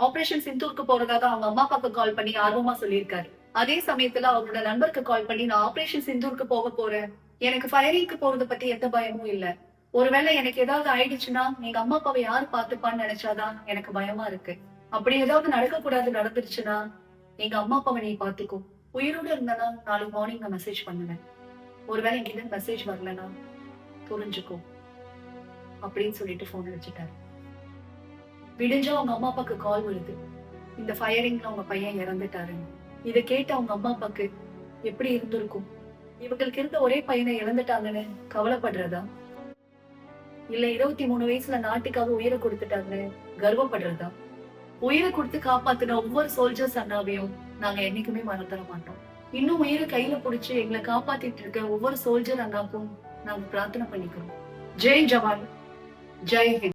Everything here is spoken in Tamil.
ஆபரேஷன் சிந்தூருக்கு போறதாக அவங்க அம்மா அப்பாக்கு கால் பண்ணி ஆர்வமா சொல்லியிருக்காரு. அதே சமயத்துல அவரோட நண்பருக்கு கால் பண்ணி நான் ஆபரேஷன் சிந்தூருக்கு போக போறேன், எனக்கு ஃபயரிங்க்கு போறத பத்தி எந்த பயமும் இல்ல, ஒருவேளை எனக்கு ஏதாவது ஆயிடுச்சுன்னா எங்க அம்மா அப்பாவை யாரு பாத்துப்பான்னு நினைச்சாதான் எனக்கு பயமா இருக்கு. அப்படி ஏதாவது நடக்க கூடாது நடந்துருச்சுன்னா எங்க அம்மா அப்பாவை நீ பாத்துக்கோ, உயிரோட இருந்தனா நாளைக்கு மார்னிங் நான் மெசேஜ் பண்ணுவேன், ஒருவேளை என்கிட்ட மெசேஜ் வரலன்னா புரிஞ்சுக்கோ அப்படின்னு சொல்லிட்டு போன் வச்சுட்டாரு. விடிஞ்சா அவங்க அம்மா அப்பாக்கு கால் வருது, இந்த ஃபயரிங்ல அவங்க பையன் இறந்துட்டாருன்னு. இதை கேட்டு அவங்க அம்மா அப்பாக்கு எப்படி இருந்திருக்கும்? இவங்களுக்கு இருந்த ஒரே பையனை இழந்துட்டாங்கன்னு கவலைப்படுறதா, இல்ல 23 வயசுல நாட்டுக்காக உயிரை கொடுத்துட்டாங்கன்னு கர்வப்படுறதா? உயிரை கொடுத்து காப்பாத்தின ஒவ்வொரு சோல்ஜர்ஸ் அண்ணாவையும் நாங்க என்னைக்குமே மறந்துட மாட்டோம். இன்னும் உயிரை கையில புடிச்சு எங்களை காப்பாத்திட்டு இருக்க ஒவ்வொரு சோல்ஜர் அண்ணாக்கும் நாங்க பிரார்த்தனை பண்ணிக்கிறோம். ஜெய் ஜவான், ஜெய் ஹிந்த்.